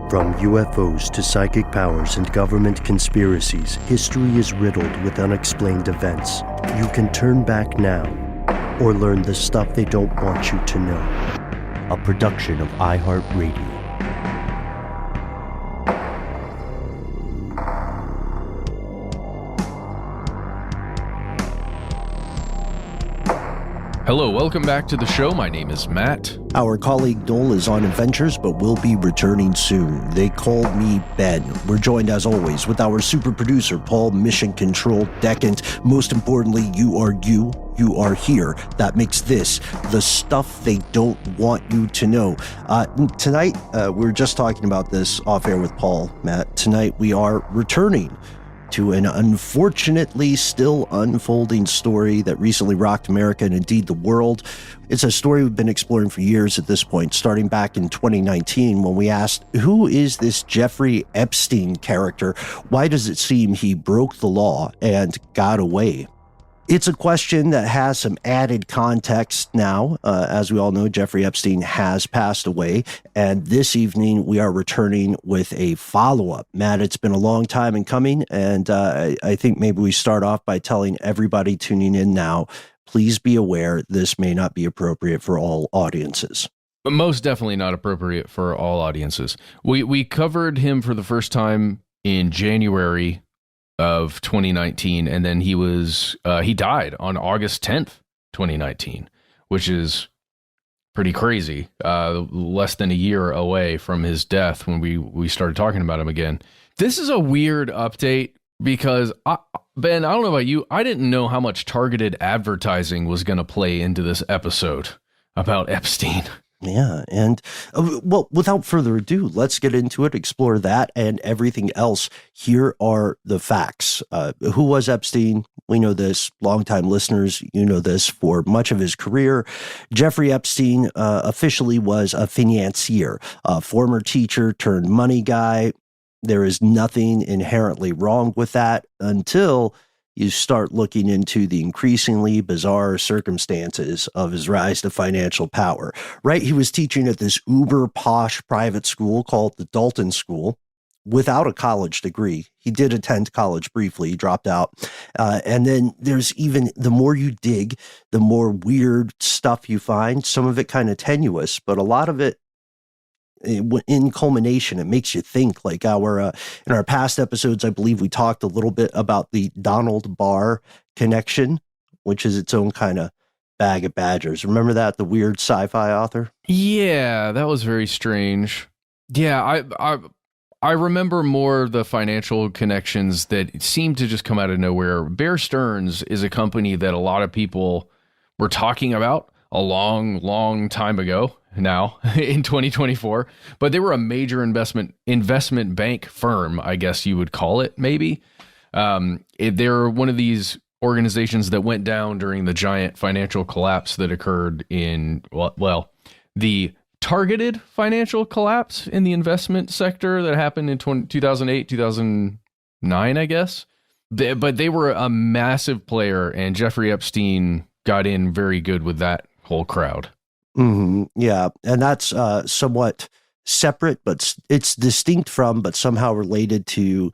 From UFOs to psychic powers and government conspiracies, history is riddled with unexplained events. You can turn back now or learn the stuff they don't want you to know. A production of iHeartRadio. Hello, welcome back to the show. My name is Matt. Our colleague Noel is on adventures, but will be returning soon. They called me Ben. We're joined, as always, with our super producer, Paul Mission Control Decant. Most importantly, you are here. That makes this the stuff they don't want you to know. Tonight, we were just talking about this off air with Paul, Matt. Tonight, we are returning to an unfortunately still unfolding story that recently rocked America and indeed the world. It's a story we've been exploring for years at this point, starting back in 2019 when we asked, who is this Jeffrey Epstein character? Why does it seem he broke the law and got away? It's a question that has some added context now. As we all know, Jeffrey Epstein has passed away, and this evening we are returning with a follow-up. Matt, it's been a long time in coming, and I think maybe we start off by telling everybody tuning in now, please be aware this may not be appropriate for all audiences. But most definitely not appropriate for all audiences. We covered him for the first time in January of 2019, and then he died on August 10th, 2019, which is pretty crazy. Less than a year away from his death when we started talking about him again. This is a weird update because Ben, I don't know about you, I didn't know how much targeted advertising was going to play into this episode about Epstein. Yeah, and well, without further ado, let's get into it, explore that and everything else. Here are the facts. Who was Epstein? We know this. Longtime listeners, you know this. For much of his career, Jeffrey Epstein officially was a financier, a former teacher turned money guy. There is nothing inherently wrong with that until you start looking into the increasingly bizarre circumstances of his rise to financial power, right? He was teaching at this uber posh private school called the Dalton School without a college degree. He did attend college briefly, dropped out. And then there's even, the more you dig, the more weird stuff you find. Some of it kind of tenuous, but a lot of it, in culmination, it makes you think. Like in our past episodes, I believe we talked a little bit about the Donald Barr connection, which is its own kind of bag of badgers. Remember that, the weird sci-fi author? Yeah, that was very strange. Yeah, I remember more the financial connections that seemed to just come out of nowhere. Bear Stearns is a company that a lot of people were talking about a long time ago now in 2024, but they were a major investment bank firm, I guess you would call it, maybe. They're one of these organizations that went down during the giant financial collapse that occurred in, well, the targeted financial collapse in the investment sector that happened in 2008, 2009, I guess. But they were a massive player, and Jeffrey Epstein got in very good with that whole crowd. Mm-hmm. Yeah, and that's somewhat separate, but it's distinct from, but somehow related to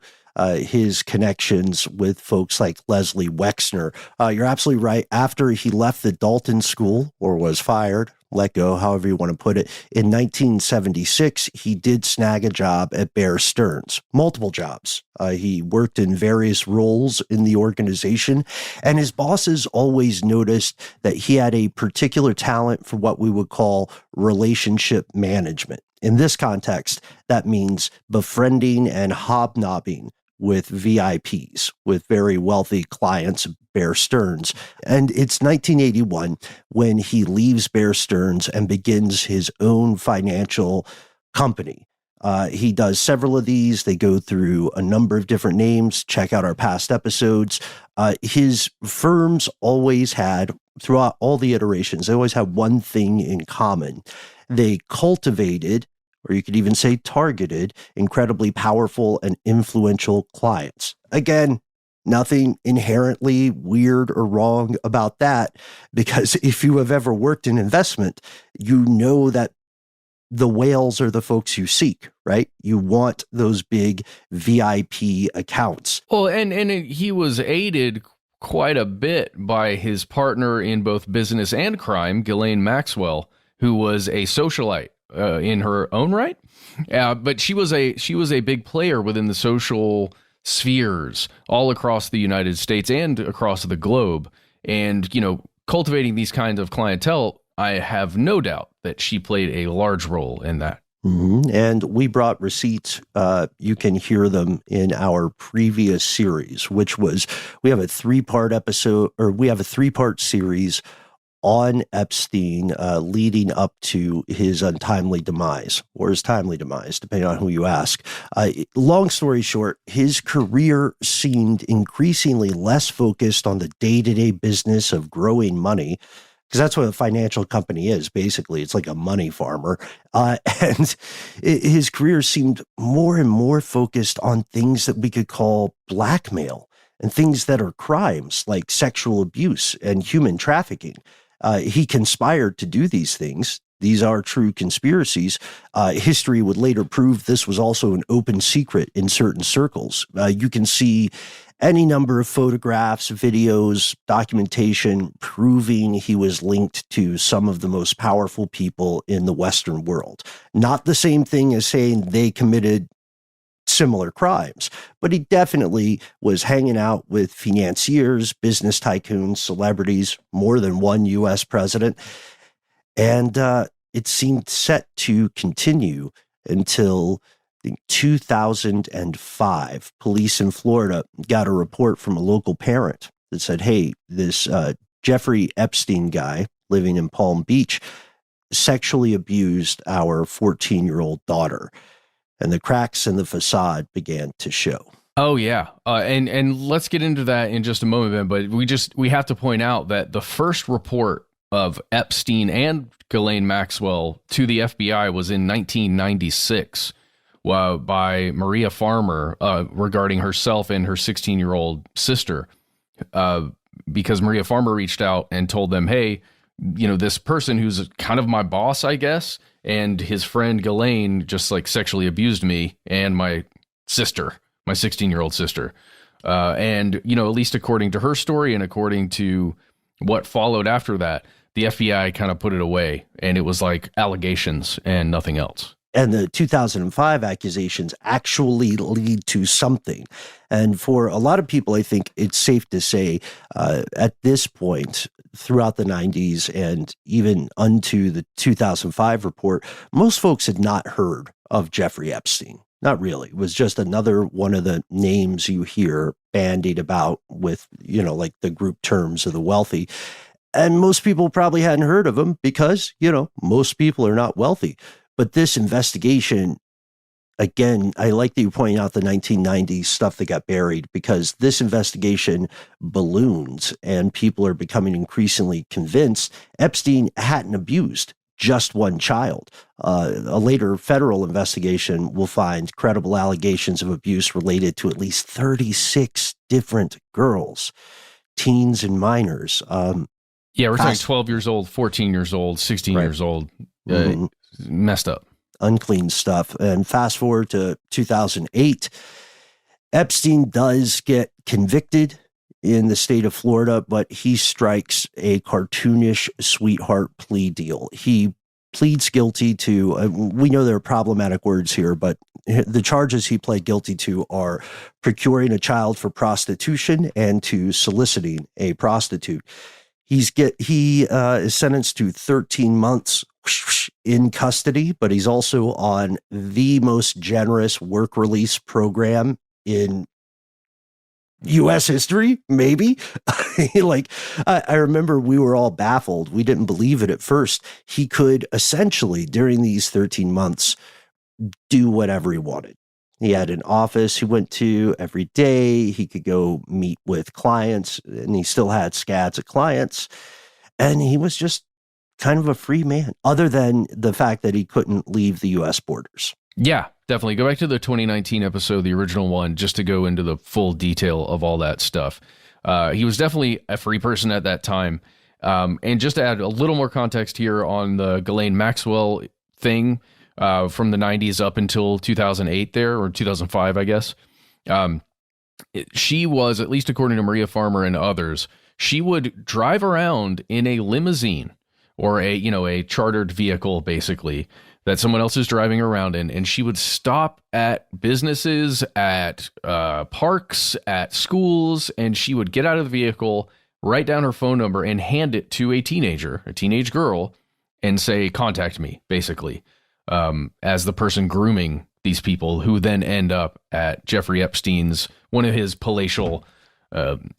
his connections with folks like Leslie Wexner. You're absolutely right. After he left the Dalton School, or was fired, let go, however you want to put it, in 1976, he did snag a job at Bear Stearns, multiple jobs. He worked in various roles in the organization, and his bosses always noticed that he had a particular talent for what we would call relationship management. In this context, that means befriending and hobnobbing with VIPs, with very wealthy clients of Bear Stearns. And it's 1981 when he leaves Bear Stearns and begins his own financial company. He does several of these. They go through a number of different names. Check out our past episodes. His firms always had, throughout all the iterations, they always had one thing in common. They cultivated, or you could even say targeted, incredibly powerful and influential clients. Again, nothing inherently weird or wrong about that, because if you have ever worked in investment, you know that the whales are the folks you seek, right? You want those big VIP accounts. Well, and he was aided quite a bit by his partner in both business and crime, Ghislaine Maxwell, who was a socialite in her own right. But she was a big player within the social spheres all across the United States and across the globe. And, cultivating these kinds of clientele, I have no doubt that she played a large role in that. Mm-hmm. And we brought receipts. You can hear them in our previous series, which was, we have a three-part series on Epstein leading up to his untimely demise, or his timely demise, depending on who you ask. Long story short, his career seemed increasingly less focused on the day-to-day business of growing money, because that's what a financial company is, basically. It's like a money farmer. And his career seemed more and more focused on things that we could call blackmail and things that are crimes like sexual abuse and human trafficking. He conspired to do these things. These are true conspiracies. History would later prove this was also an open secret in certain circles. You can see any number of photographs, videos, documentation proving he was linked to some of the most powerful people in the Western world. Not the same thing as saying they committed similar crimes, but he definitely was hanging out with financiers, business tycoons, celebrities, more than one U.S. president. And it seemed set to continue until 2005. Police in Florida got a report from a local parent that said, hey, this Jeffrey Epstein guy living in Palm Beach sexually abused our 14-year-old daughter. And the cracks in the facade began to show. Oh, yeah. And let's get into that in just a moment, Ben, but we have to point out that the first report of Epstein and Ghislaine Maxwell to the FBI was in 1996 by Maria Farmer regarding herself and her 16-year-old sister, because Maria Farmer reached out and told them, hey, this person who's kind of my boss, I guess, and his friend Ghislaine just like sexually abused me and my sister, my 16-year-old sister. And, at least according to her story and according to what followed after that, the FBI kind of put it away, and it was like allegations and nothing else. And the 2005 accusations actually lead to something. And for a lot of people, I think it's safe to say at this point, throughout the 90s and even unto the 2005 report, most folks had not heard of Jeffrey Epstein. Not really. It was just another one of the names you hear bandied about with, like the group terms of the wealthy. And most people probably hadn't heard of him because, most people are not wealthy. But this investigation, again, I like that you pointed out the 1990s stuff that got buried, because this investigation balloons and people are becoming increasingly convinced Epstein hadn't abused just one child. A later federal investigation will find credible allegations of abuse related to at least 36 different girls, teens and minors. Yeah, we're talking 12 years old, 14 years old, 16 years old. Messed up. Unclean stuff. And fast forward to 2008, Epstein does get convicted in the state of Florida, but he strikes a cartoonish sweetheart plea deal. He pleads guilty to, we know there are problematic words here, but the charges he pled guilty to are procuring a child for prostitution and to soliciting a prostitute. He is sentenced to 13 months in custody, but he's also on the most generous work release program in U.S. history, maybe. I remember we were all baffled. We didn't believe it at first. He could essentially, during these 13 months, do whatever he wanted. He had an office he went to every day. He could go meet with clients, and he still had scads of clients. And he was just kind of a free man, other than the fact that he couldn't leave the U.S. borders. Yeah, definitely. Go back to the 2019 episode, the original one, just to go into the full detail of all that stuff. He was definitely a free person at that time. And just to add a little more context here on the Ghislaine Maxwell thing, from the 90s up until 2008 there, or 2005, I guess. She was, at least according to Maria Farmer and others, she would drive around in a limousine or a chartered vehicle, basically, that someone else is driving around in. And she would stop at businesses, at parks, at schools, and she would get out of the vehicle, write down her phone number, and hand it to a teenage girl, and say, contact me, basically, as the person grooming these people who then end up at Jeffrey Epstein's, one of his palatial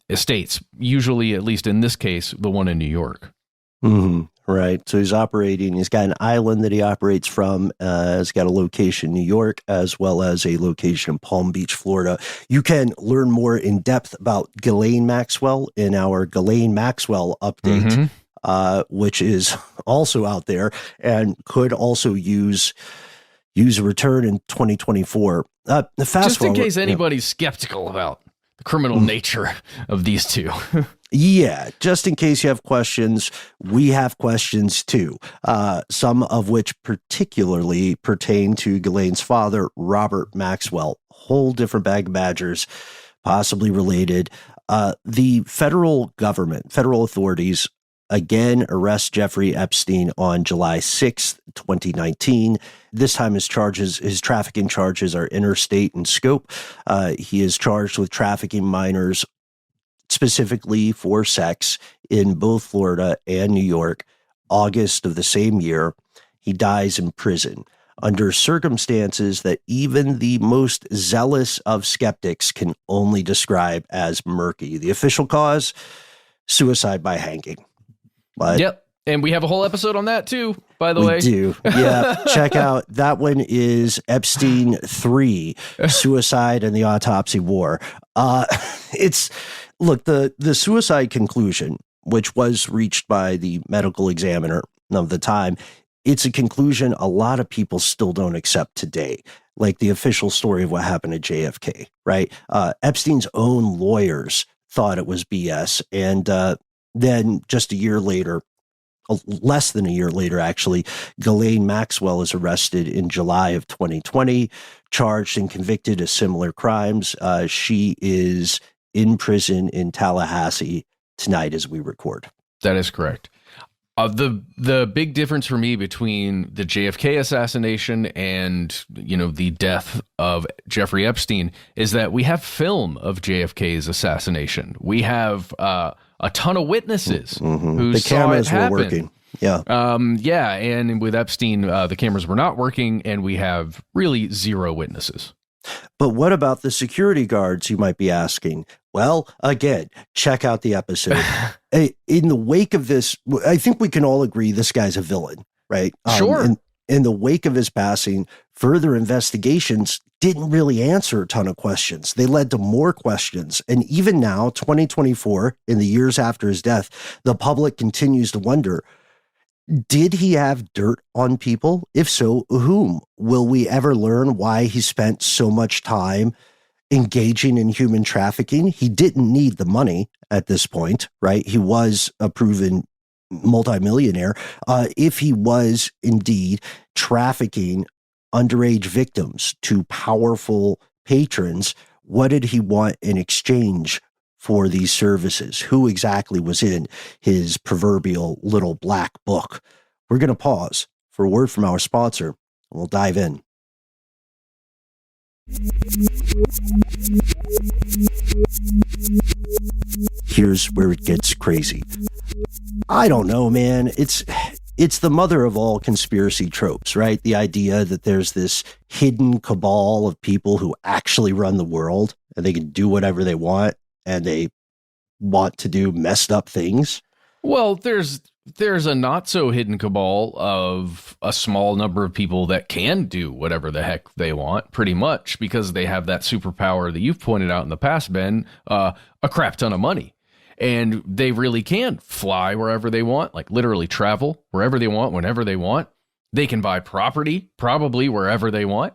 estates, usually, at least in this case, the one in New York. Mm-hmm. Right. So he's got an island that he operates from. He's got a location in New York as well as a location in Palm Beach, Florida. You can learn more in depth about Ghislaine Maxwell in our Ghislaine Maxwell update, which is also out there and could also use a return in 2024. Just in case anybody's skeptical about the criminal nature of these two. Yeah, just in case you have questions, we have questions too, some of which particularly pertain to Ghislaine's father, Robert Maxwell. Whole different bag of badgers, possibly related. The federal government, federal authorities, again arrest Jeffrey Epstein on July 6th, 2019. This time his trafficking charges are interstate in scope. He is charged with trafficking minors specifically for sex in both Florida and New York. August of the same year, he dies in prison under circumstances that even the most zealous of skeptics can only describe as murky. The official cause, suicide by hanging. But yep. And we have a whole episode on that too, by the way. We do. Yeah. Check out that one is Epstein 3, Suicide and the Autopsy War. Look, the suicide conclusion, which was reached by the medical examiner of the time, it's a conclusion a lot of people still don't accept today. Like the official story of what happened to JFK, right? Epstein's own lawyers thought it was BS. And then just a year later, less than a year later, actually, Ghislaine Maxwell is arrested in July of 2020, charged and convicted of similar crimes. She is in prison in Tallahassee tonight as we record. That is correct. The big difference for me between the JFK assassination and, the death of Jeffrey Epstein is that we have film of JFK's assassination. We have a ton of witnesses who the saw cameras it happen. were working. Yeah. And with Epstein, the cameras were not working, and we have really zero witnesses. But what about the security guards, you might be asking? Well, again, check out the episode. In the wake of this, I think we can all agree this guy's a villain, right? Sure. In the wake of his passing, further investigations didn't really answer a ton of questions. They led to more questions. And even now, 2024, in the years after his death, the public continues to wonder, did he have dirt on people? If so, whom? Will we ever learn why he spent so much time engaging in human trafficking? He didn't need the money at this point, right? He was a proven multimillionaire. If he was indeed trafficking underage victims to powerful patrons, what did he want in exchange for these services? Who exactly was in his proverbial little black book? We're going to pause for a word from our sponsor, and we'll dive in. Here's where it gets crazy. I don't know, man. It's the mother of all conspiracy tropes, right? The idea that there's this hidden cabal of people who actually run the world and they can do whatever they want and they want to do messed up things. Well, there's a not so hidden cabal of a small number of people that can do whatever the heck they want, pretty much, because they have that superpower that you've pointed out in the past, Ben, a crap ton of money. And they really can fly wherever they want, like literally travel wherever they want, whenever they want. They can buy property, probably wherever they want.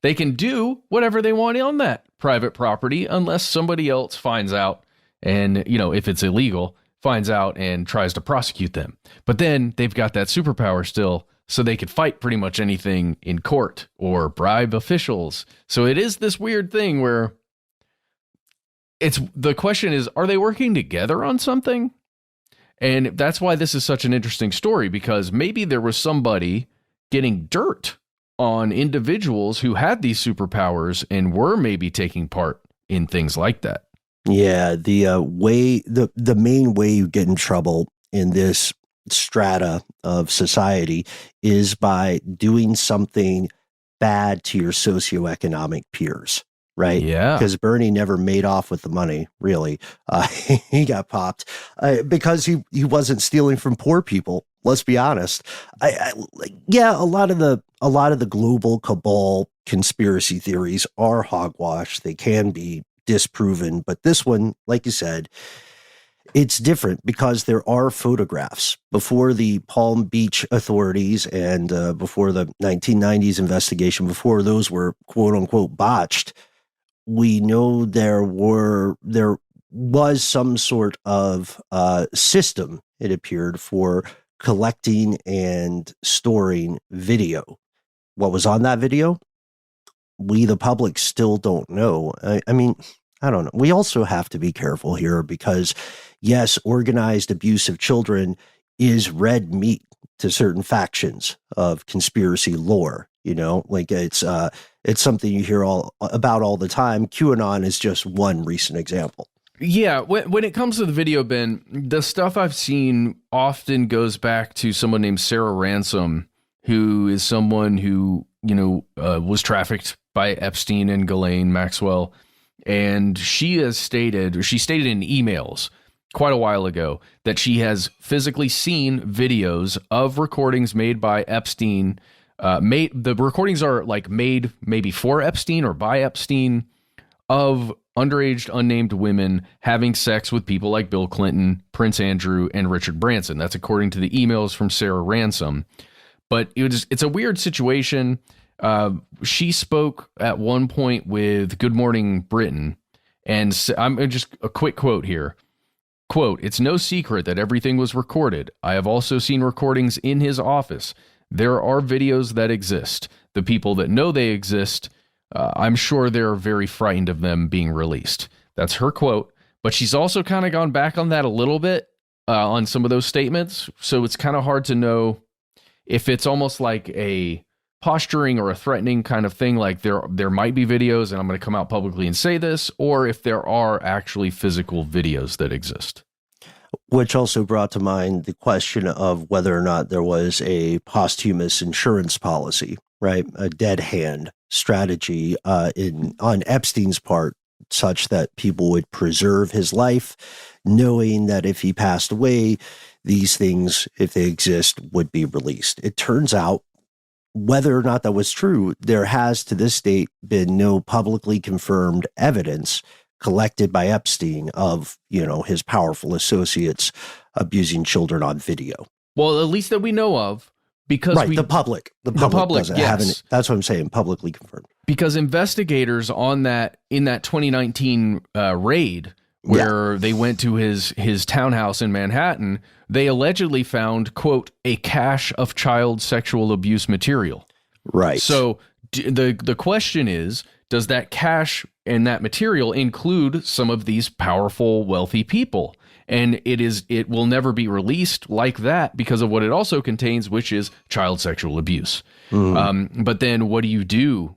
They can do whatever they want on that private property, unless somebody else finds out and, if it's illegal, finds out and tries to prosecute them. But then they've got that superpower still so they could fight pretty much anything in court or bribe officials. So it is this weird thing where the question is, are they working together on something? And that's why this is such an interesting story, because maybe there was somebody getting dirt on individuals who had these superpowers and were maybe taking part in things like that. Yeah, the main way you get in trouble in this strata of society is by doing something bad to your socioeconomic peers, right? Yeah. Because Bernie never made off with the money, really. He got popped because he wasn't stealing from poor people. Let's be honest. Yeah, a lot of the global cabal conspiracy theories are hogwash. They can be disproven, but this one, like you said, it's different because there are photographs. Before the Palm Beach authorities and before the 1990s investigation, before those were quote unquote botched, we know there was some sort of system, it appeared, for collecting and storing video. What was on that video? We, the public, still don't know. I mean, I don't know. We also have to be careful here because, yes, organized abuse of children is red meat to certain factions of conspiracy lore. You know, like it's something you hear all the time. QAnon is just one recent example. Yeah, when it comes to the video, Ben, the stuff I've seen often goes back to someone named Sarah Ransom, who is someone who, was trafficked by Epstein and Ghislaine Maxwell. And she stated in emails quite a while ago that she has physically seen videos of recordings made by Epstein. The recordings are like made maybe for Epstein or by Epstein of underage unnamed women having sex with people like Bill Clinton, Prince Andrew, and Richard Branson. That's according to the emails from Sarah Ransom. But it's a weird situation. She spoke at one point with Good Morning Britain, and I'm just a quick quote here. Quote, "It's no secret that everything was recorded. I have also seen recordings in his office. There are videos that exist. The people that know they exist, I'm sure they're very frightened of them being released." That's her quote. But she's also kind of gone back on that a little bit on some of those statements. So it's kind of hard to know if it's almost like a posturing or a threatening kind of thing, like there might be videos and I'm going to come out publicly and say this, or if there are actually physical videos that exist. Which also brought to mind the question of whether or not there was a posthumous insurance policy, right? A dead hand strategy on Epstein's part, such that people would preserve his life, knowing that if he passed away, these things, if they exist, would be released. It turns out, whether or not that was true, there has to this date been no publicly confirmed evidence collected by Epstein of, his powerful associates abusing children on video. Well, at least that we know of, because the public doesn't have any. That's what I'm saying, publicly confirmed. Because investigators in that 2019 raid, where they went to his townhouse in Manhattan, they allegedly found, quote, a cache of child sexual abuse material. Right. So the question is, does that cache and that material include some of these powerful, wealthy people? And it will never be released like that because of what it also contains, which is child sexual abuse. But then what do you do?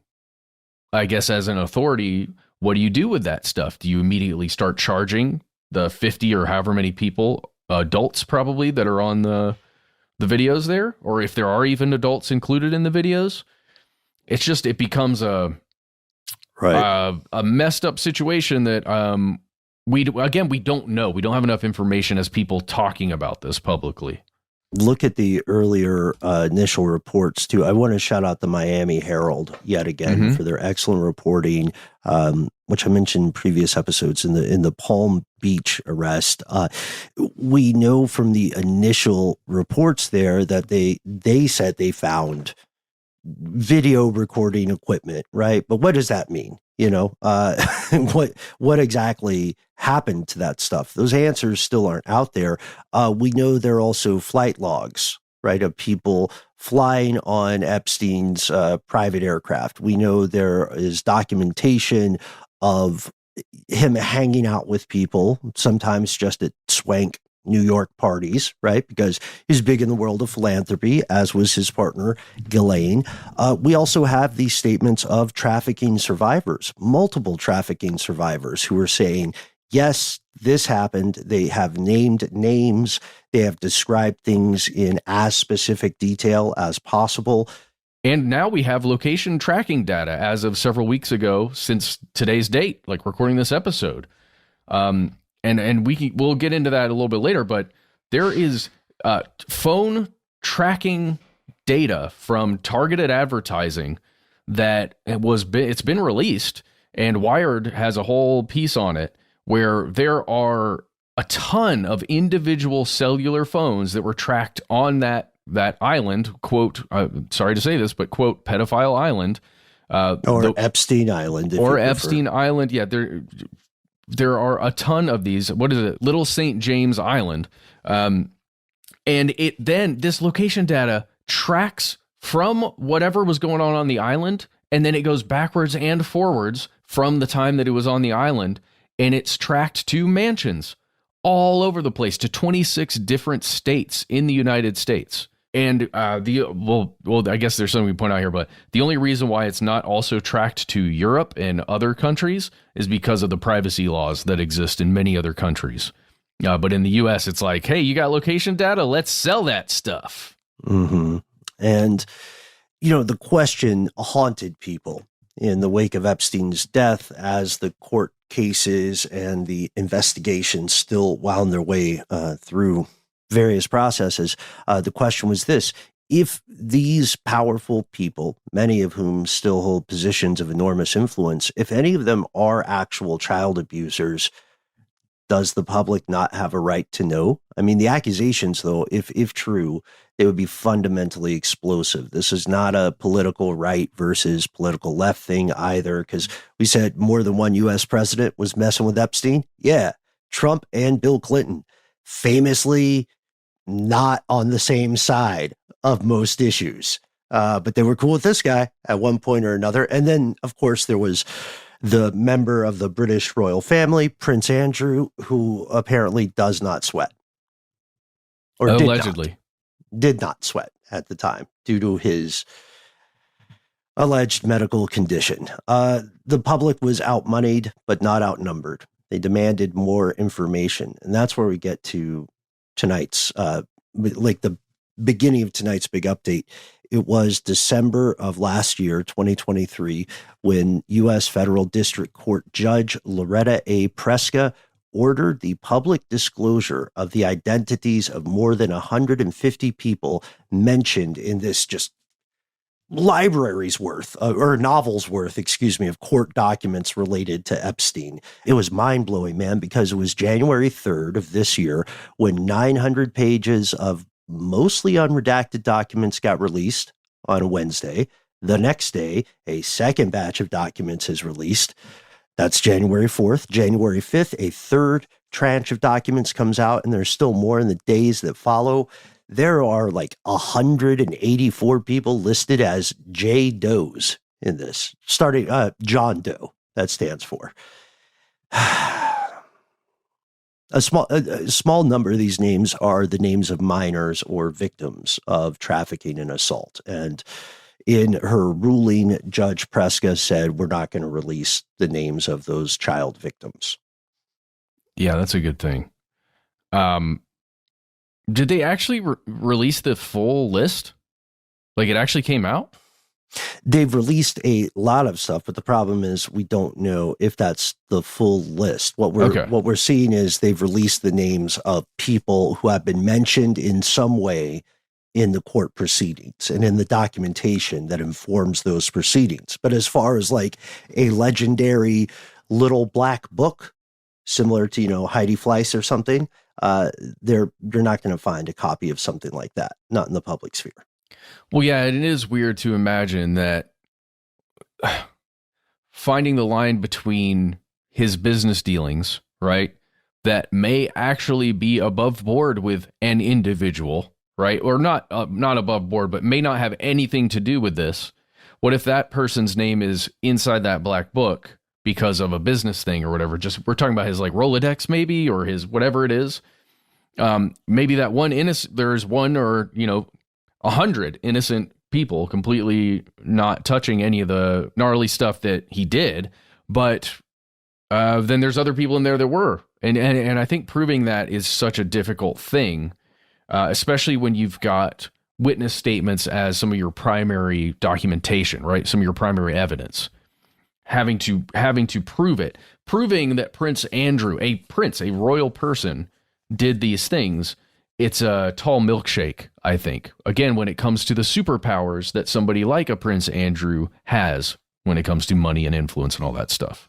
I guess as an authority, what do you do with that stuff? Do you immediately start charging the 50 or however many people, adults probably, that are on the videos there? Or if there are even adults included in the videos? It becomes a messed up situation that we don't know. We don't have enough information as people talking about this publicly. Look at the earlier initial reports too. I want to shout out the Miami Herald yet again for their excellent reporting, which I mentioned in previous episodes in the Palm Beach arrest. We know from the initial reports there that they said they found video recording equipment, right? But what does that mean? What exactly happened to that stuff? Those answers still aren't out there. We know there are also flight logs, right, of people flying on Epstein's private aircraft. We know there is documentation of him hanging out with people, sometimes just at swank New York parties, right? Because he's big in the world of philanthropy, as was his partner, Ghislaine. We also have these statements of trafficking survivors, multiple trafficking survivors who are saying, yes, this happened. They have named names. They have described things in as specific detail as possible. And now we have location tracking data as of several weeks ago since today's date, like recording this episode. And we'll get into that a little bit later, but there is phone tracking data from targeted advertising that it's been released, and Wired has a whole piece on it where there are a ton of individual cellular phones that were tracked on that island, quote, sorry to say this, but quote, pedophile island. Or Epstein Island. Or Epstein Island. Yeah, there are a ton of these. What is it? Little St. James Island. And this location data tracks from whatever was going on the island, and then it goes backwards and forwards from the time that it was on the island, and it's tracked to mansions all over the place, to 26 different states in the United States. And I guess there's something we point out here, but the only reason why it's not also tracked to Europe and other countries is because of the privacy laws that exist in many other countries. But in the U.S., it's like, hey, you got location data? Let's sell that stuff. Mm-hmm. And, the question haunted people in the wake of Epstein's death as the court cases and the investigations still wound their way through various processes. The question was this: if these powerful people, many of whom still hold positions of enormous influence, if any of them are actual child abusers, does the public not have a right to know? I mean, the accusations, though, if true, they would be fundamentally explosive. This is not a political right versus political left thing either, because we said more than one U.S. president was messing with Epstein. Yeah, Trump and Bill Clinton, famously not on the same side of most issues. But they were cool with this guy at one point or another. And then, of course, there was the member of the British royal family, Prince Andrew, who apparently does not sweat. Or allegedly. Did not sweat at the time due to his alleged medical condition. The public was outmoneyed, but not outnumbered. They demanded more information. And that's where we get to tonight's, like the beginning of tonight's big update. It was December of last year, 2023, when U.S. Federal District Court Judge Loretta A. Preska ordered the public disclosure of the identities of more than 150 people mentioned in this just library's worth, or novel's worth, of court documents related to Epstein. It was mind-blowing, man, because it was January 3rd of this year when 900 pages of mostly unredacted documents got released on a Wednesday. The next day, a second batch of documents is released. That's January 4th. January 5th, a third tranche of documents comes out, and there's still more in the days that follow. There are like 184 people listed as J. Does in this, starting John Doe, that stands for. A small number of these names are the names of minors or victims of trafficking and assault. And in her ruling, Judge Preska said, we're not going to release the names of those child victims. Yeah, that's a good thing. Did they actually release the full list? Like it actually came out? They've released a lot of stuff, but the problem is we don't know if that's the full list. What we're seeing is they've released the names of people who have been mentioned in some way in the court proceedings and in the documentation that informs those proceedings. But as far as like a legendary little black book, similar to, Heidi Fleiss or something, you're not going to find a copy of something like that, not in the public sphere. Well, yeah, it is weird to imagine that finding the line between his business dealings, right, that may actually be above board with an individual, right? Or not above board, but may not have anything to do with this. What if that person's name is inside that black book because of a business thing or whatever? Just we're talking about his like Rolodex maybe, or his whatever it is. Maybe that one there's one or 100 innocent people completely not touching any of the gnarly stuff that he did, but then there's other people in there that were, and I think proving that is such a difficult thing, especially when you've got witness statements as some of your primary documentation, right? Some of your primary evidence, having to prove it, proving that Prince Andrew, a royal person, did these things. It's a tall milkshake, I think. Again, when it comes to the superpowers that somebody like a Prince Andrew has when it comes to money and influence and all that stuff.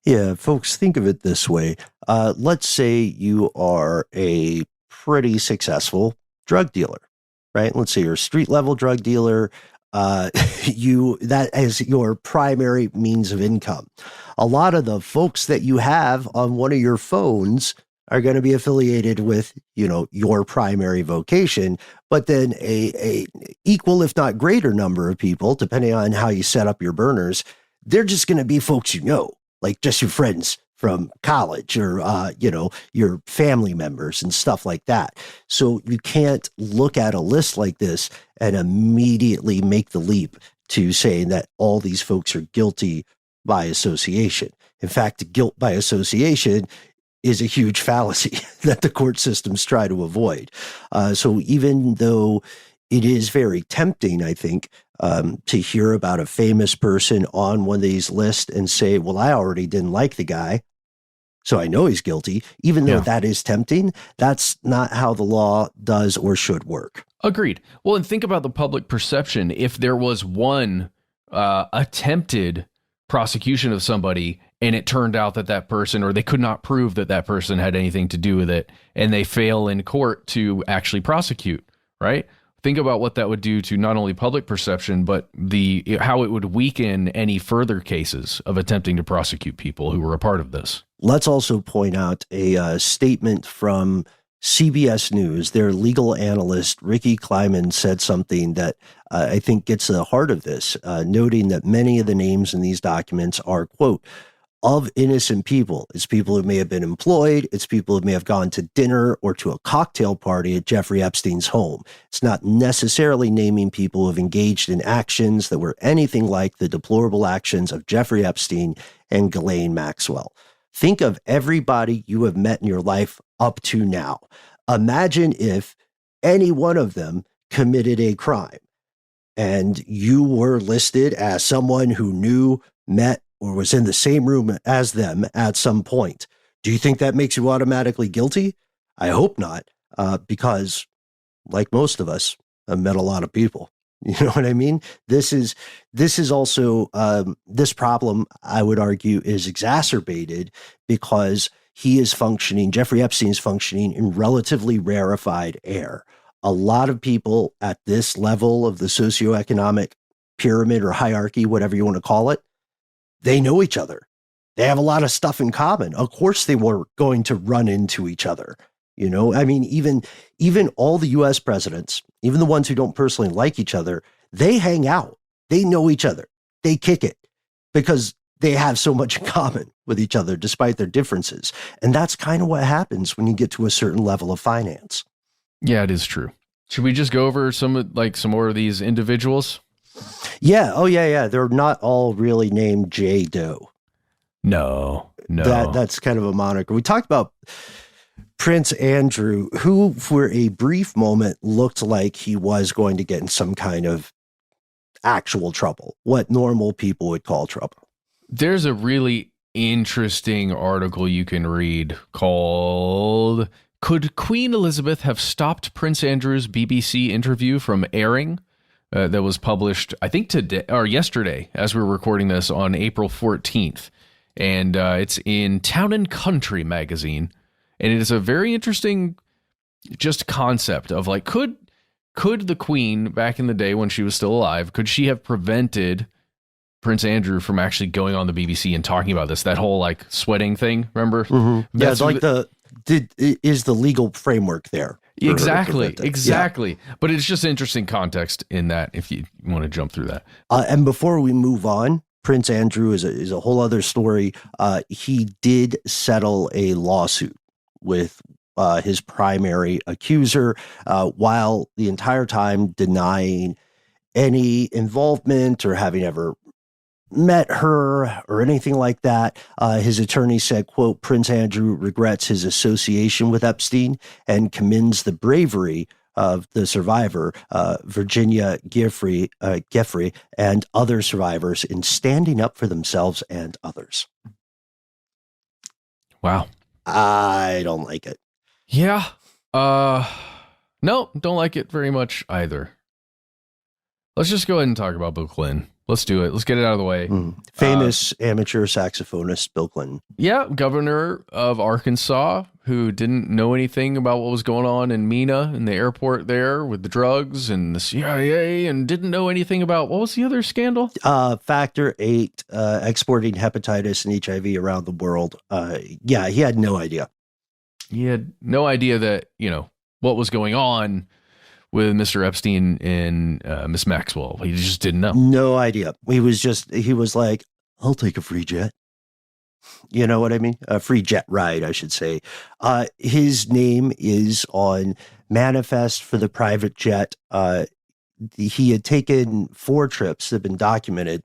Yeah, folks, think of it this way. Let's say you are a pretty successful drug dealer, right? Let's say you're a street level drug dealer. That is your primary means of income. A lot of the folks that you have on one of your phones are going to be affiliated with, your primary vocation, but then a equal, if not greater number of people, depending on how you set up your burners, they're just going to be folks, like just your friends from college or, your family members and stuff like that. So you can't look at a list like this and immediately make the leap to saying that all these folks are guilty by association. In fact, guilt by association is a huge fallacy that the court systems try to avoid. So even though it is very tempting, I think, to hear about a famous person on one of these lists and say, well, I already didn't like the guy, so I know he's guilty. Even though that is tempting, that's not how the law does or should work. Agreed. Well, and think about the public perception. If there was one attempted prosecution of somebody and it turned out that person, or they could not prove that person had anything to do with it, and they fail in court to actually prosecute, right? Think about what that would do to not only public perception, but how it would weaken any further cases of attempting to prosecute people who were a part of this. Let's also point out a statement from CBS News. Their legal analyst, Ricky Kleiman, said something that I think gets to the heart of this, noting that many of the names in these documents are, quote, of innocent people. It's people who may have been employed. It's people who may have gone to dinner or to a cocktail party at Jeffrey Epstein's home. It's not necessarily naming people who have engaged in actions that were anything like the deplorable actions of Jeffrey Epstein and Ghislaine Maxwell. Think of everybody you have met in your life up to now. Imagine if any one of them committed a crime and you were listed as someone who knew, met, or was in the same room as them at some point. Do you think that makes you automatically guilty? I hope not, because like most of us, I've met a lot of people. You know what I mean? This is also, this problem, I would argue, is exacerbated because Jeffrey Epstein is functioning in relatively rarefied air. A lot of people at this level of the socioeconomic pyramid or hierarchy, whatever you want to call it, they know each other. They have a lot of stuff in common. Of course they were going to run into each other. I mean, even all the US presidents, even the ones who don't personally like each other, they hang out. They know each other. They kick it because they have so much in common with each other despite their differences. And that's kind of what happens when you get to a certain level of finance. Yeah, it is true. Should we just go over some more of these individuals? Yeah. Oh, yeah. They're not all really named J. Doe. No. That's kind of a moniker. We talked about Prince Andrew, who for a brief moment looked like he was going to get in some kind of actual trouble, what normal people would call trouble. There's a really interesting article you can read called "Could Queen Elizabeth Have Stopped Prince Andrew's BBC Interview from Airing?" That was published, I think, today or yesterday, as we're recording this on April 14th. And it's in Town and Country magazine. And it is a very interesting just concept of like, could the Queen back in the day when she was still alive, could she have prevented Prince Andrew from actually going on the BBC and talking about this? That whole like sweating thing, remember? Mm-hmm. Yeah, it's like is the legal framework there? Exactly. prevent it. Exactly. Yeah. But it's just interesting context in that if you want to jump through that. And before we move on, Prince Andrew is a whole other story. He did settle a lawsuit with his primary accuser, while the entire time denying any involvement or having ever met her or anything like that. His attorney said, quote, Prince Andrew regrets his association with Epstein and commends the bravery of the survivor, Virginia Giuffre, and other survivors in standing up for themselves and others. Wow. I don't like it. Yeah. No, don't like it very much either. Let's just go ahead and talk about Bill Clinton. Let's do it. Let's get it out of the way. Famous amateur saxophonist Bill Clinton. Yeah, governor of Arkansas, who didn't know anything about what was going on in Mena, in the airport there with the drugs and the CIA, and didn't know anything about, what was the other scandal? Factor 8, exporting hepatitis and HIV around the world. Yeah, he had no idea. He had no idea that, what was going on with Mr. Epstein and Miss Maxwell. He just didn't know. No idea. He was like, I'll take a free jet. You know what I mean? A free jet ride, I should say. His name is on manifest for the private jet. He had taken 4 trips that have been documented.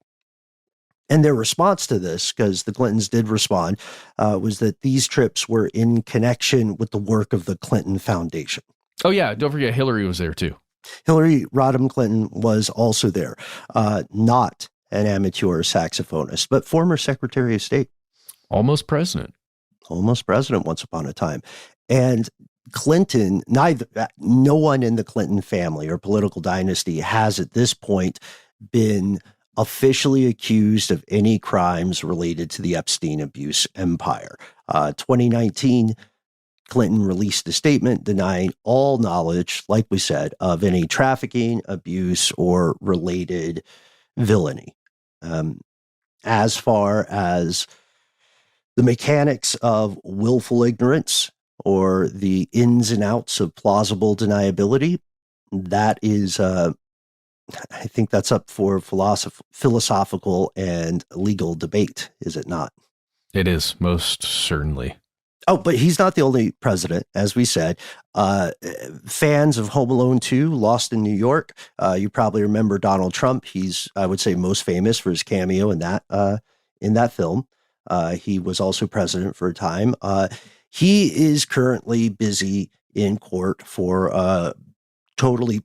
And their response to this, because the Clintons did respond, was that these trips were in connection with the work of the Clinton Foundation. Oh, yeah. Don't forget Hillary was there, too. Hillary Rodham Clinton was also there. Not an amateur saxophonist, but former Secretary of State. Almost president. Almost president once upon a time. And Clinton, no one in the Clinton family or political dynasty has at this point been officially accused of any crimes related to the Epstein abuse empire. 2019, Clinton released a statement denying all knowledge, like we said, of any trafficking, abuse, or related villainy. As far as the mechanics of willful ignorance or the ins and outs of plausible deniability, that is, I think that's up for philosophical and legal debate, is it not? It is, most certainly. Oh, but he's not the only president, as we said. Fans of Home Alone 2, Lost in New York, you probably remember Donald Trump. He's, I would say, most famous for his cameo in that film. He was also president for a time. He is currently busy in court for a totally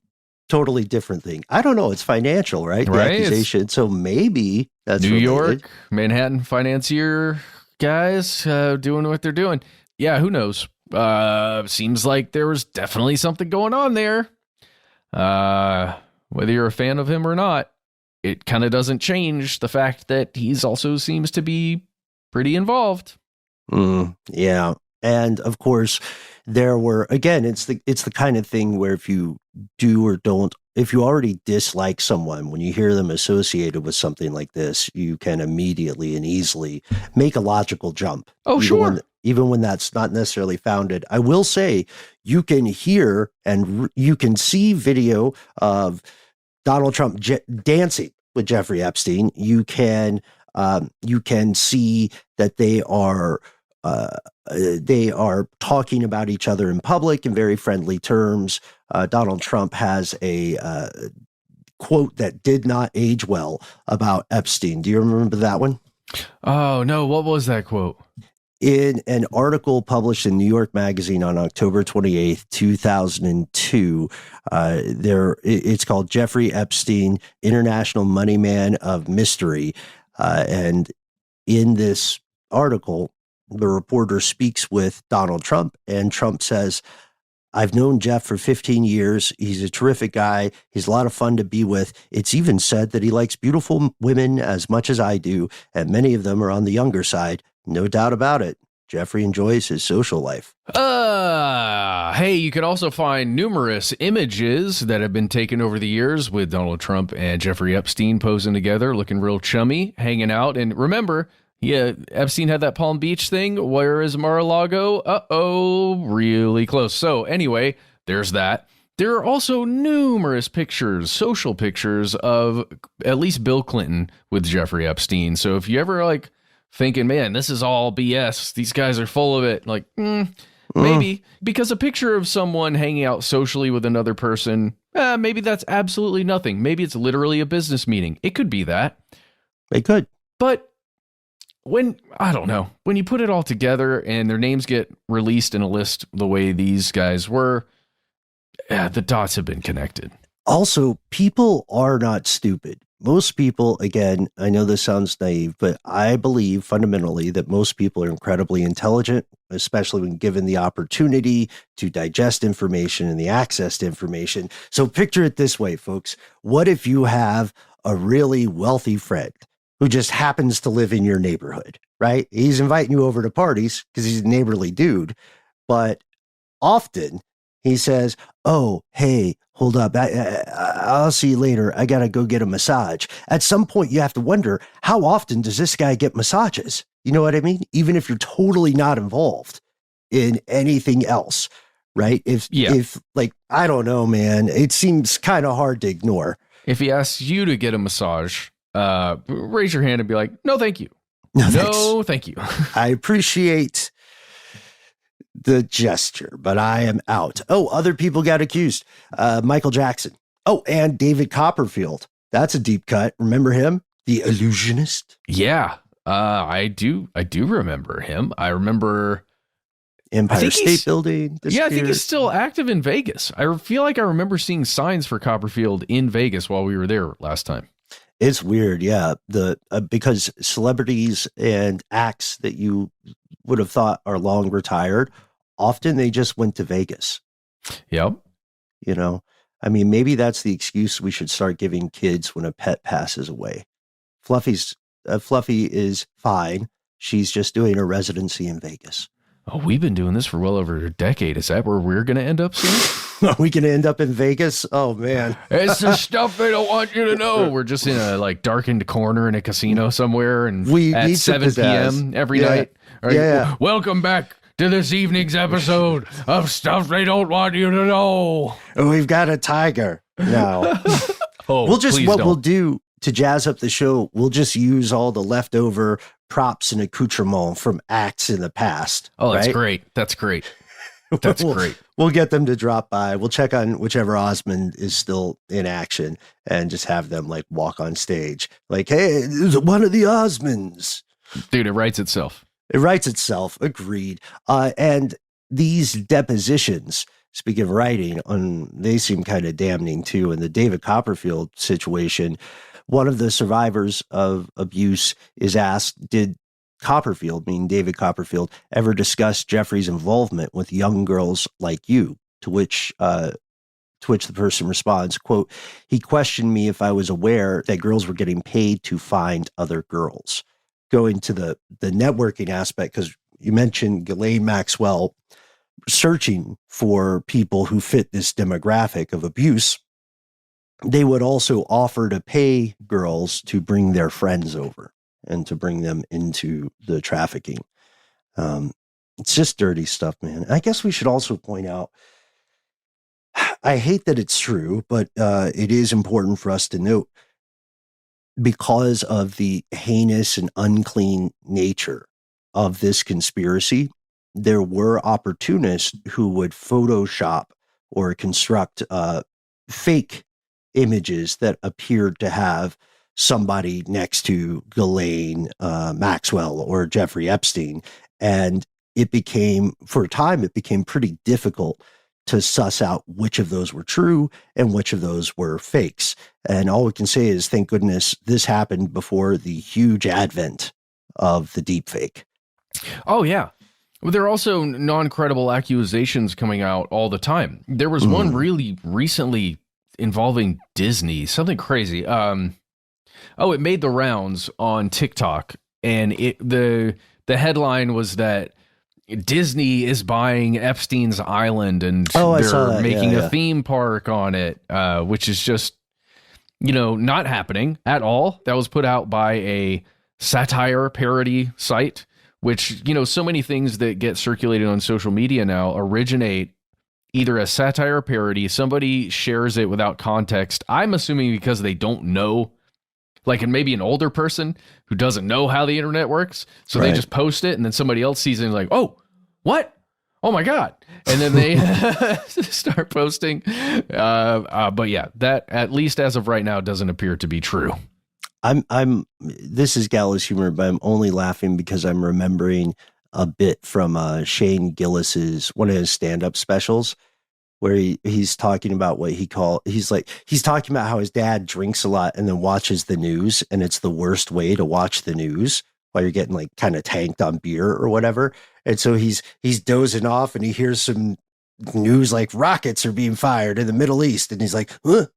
different thing. I don't know. It's financial, right? The accusation. So maybe that's New related. York, Manhattan financier guys doing what they're doing. Yeah, who knows? Seems like there was definitely something going on there. Whether you're a fan of him or not, it kind of doesn't change the fact that he's also seems to be pretty involved. Yeah. And of course, there were, again, it's the kind of thing where if you do or don't, if you already dislike someone, when you hear them associated with something like this, you can immediately and easily make a logical jump. Oh, sure. Even when that's not necessarily founded. I will say you can hear and you can see video of Donald Trump dancing with Jeffrey Epstein. You can see that they are talking about each other in public in very friendly terms. Donald Trump has a quote that did not age well about Epstein. Do you remember that one? Oh, no. What was that quote? In an article published in New York Magazine on October 28th, 2002, it's called Jeffrey Epstein, International Money Man of Mystery. And in this article, the reporter speaks with Donald Trump, and Trump says, I've known Jeff for 15 years. He's a terrific guy. He's a lot of fun to be with. It's even said that he likes beautiful women as much as I do, and many of them are on the younger side. No doubt about it. Jeffrey enjoys his social life. Hey, you could also find numerous images that have been taken over the years with Donald Trump and Jeffrey Epstein posing together, looking real chummy, hanging out. And remember, yeah, Epstein had that Palm Beach thing. Where is Mar-a-Lago? Uh-oh, really close. So anyway, there's that. There are also numerous pictures, social pictures of at least Bill Clinton with Jeffrey Epstein. So if you ever like thinking, man, this is all BS, these guys are full of it, like, maybe, because a picture of someone hanging out socially with another person, maybe that's absolutely nothing. Maybe it's literally a business meeting. It could be that. It could. But I don't know, when you put it all together and their names get released in a list the way these guys were, the dots have been connected. Also, people are not stupid. Most people, again, I know this sounds naive, but I believe fundamentally that most people are incredibly intelligent, especially when given the opportunity to digest information and the access to information. So picture it this way, folks. What if you have a really wealthy friend who just happens to live in your neighborhood, right? He's inviting you over to parties because he's a neighborly dude, but often he says, oh, hey, hold up. I'll see you later. I got to go get a massage. At some point, you have to wonder, how often does this guy get massages? You know what I mean? Even if you're totally not involved in anything else, right? If like, I don't know, man, it seems kind of hard to ignore. If he asks you to get a massage, raise your hand and be like, no, thank you. No, thank you. I appreciate the gesture, but I am out. Oh, other people got accused. Michael Jackson. Oh, and David Copperfield. That's a deep cut. Remember him? The illusionist? Yeah. I do remember him. I remember Empire State Building. Yeah, I think he's still active in Vegas. I feel like I remember seeing signs for Copperfield in Vegas while we were there last time. It's weird, yeah. Because celebrities and acts that you would have thought are long retired, often they just went to Vegas. Yep. You know, I mean, maybe that's the excuse we should start giving kids when a pet passes away. Fluffy is fine. She's just doing her residency in Vegas. Oh, we've been doing this for well over a decade. Is that where we're going to end up soon? Are we going to end up in Vegas? Oh, man. It's the stuff they don't want you to know. We're just in a like darkened corner in a casino somewhere and at 7 p.m. every night. Right, yeah. Welcome back to this evening's episode of Stuff They Don't Want You to Know. We've got a tiger now. We'll do to jazz up the show, we'll just use all the leftover props and accoutrements from acts in the past. Oh, that's right? great. That's great. That's great. We'll get them to drop by. We'll check on whichever Osmond is still in action and just have them like walk on stage. Like, hey, there's one of the Osmonds. Dude, it writes itself. It writes itself. Agreed. And these depositions, speaking of writing, they seem kind of damning too. In the David Copperfield situation, one of the survivors of abuse is asked, did Copperfield, meaning David Copperfield, ever discuss Jeffrey's involvement with young girls like you? To which the person responds, quote, he questioned me if I was aware that girls were getting paid to find other girls. Going to the networking aspect, because you mentioned Ghislaine Maxwell searching for people who fit this demographic of abuse. They would also offer to pay girls to bring their friends over and to bring them into the trafficking. It's just dirty stuff, man. I guess we should also point out, I hate that it's true, but it is important for us to note, because of the heinous and unclean nature of this conspiracy, there were opportunists who would Photoshop or construct fake images that appeared to have somebody next to Ghislaine Maxwell or Jeffrey Epstein. And it became pretty difficult to suss out which of those were true and which of those were fakes. And all we can say is, thank goodness this happened before the huge advent of the deep fake. Oh, yeah. Well, there are also non-credible accusations coming out all the time. There was one really recently involving Disney, something crazy. It made the rounds on TikTok, and the headline was that Disney is buying Epstein's island and they're making a theme park on it, which is just, not happening at all. That was put out by a satire parody site, which, so many things that get circulated on social media now originate either as satire or parody. Somebody shares it without context. I'm assuming because they don't know, like, and maybe an older person who doesn't know how the internet works. So they just post it, and then somebody else sees it and is like, oh, what? Oh my God. And then they start posting. But yeah, that, at least as of right now, doesn't appear to be true. This is gallows humor, but I'm only laughing because I'm remembering a bit from Shane Gillis's, one of his stand-up specials, where he's talking about what he's talking about how his dad drinks a lot and then watches the news, and it's the worst way to watch the news while you're getting like kind of tanked on beer or whatever. And so he's dozing off and he hears some news like rockets are being fired in the Middle East. And he's like, huh?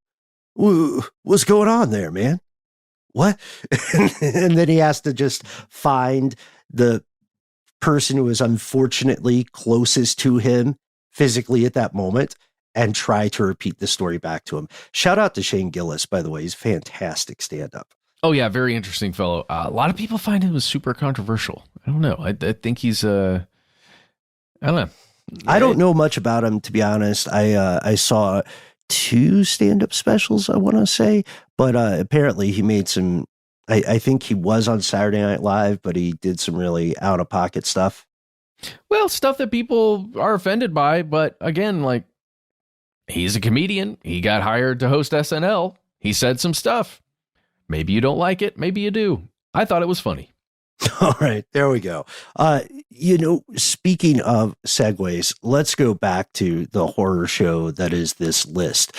What's going on there, man? What? And then he has to just find the person who is unfortunately closest to him physically at that moment and try to repeat the story back to him. Shout out to Shane Gillis, by the way. He's a fantastic stand-up. Oh yeah, very interesting fellow. A lot of people find him super controversial. I don't know. I think he's I don't know. I don't know much about him, to be honest. I saw 2 stand-up specials, I want to say, but apparently he made some. I think he was on Saturday Night Live, but he did some really out-of-pocket stuff. Well, stuff that people are offended by, but again, like, he's a comedian. He got hired to host SNL. He said some stuff. Maybe you don't like it. Maybe you do. I thought it was funny. All right, there we go. Speaking of segues, let's go back to the horror show that is this list.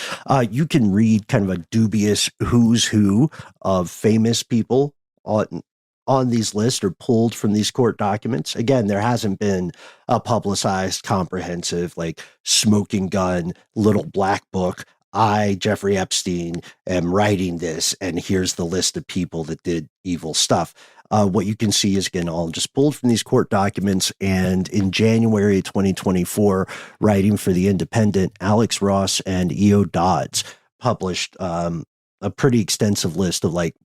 You can read kind of a dubious who's who of famous people on these lists or pulled from these court documents. Again, there hasn't been a publicized, comprehensive, like smoking gun, little black book. I, Jeffrey Epstein, am writing this, and here's the list of people that did evil stuff. What you can see is, again, all just pulled from these court documents. And in January 2024, writing for The Independent, Alex Ross and E.O. Dodds published a pretty extensive list of like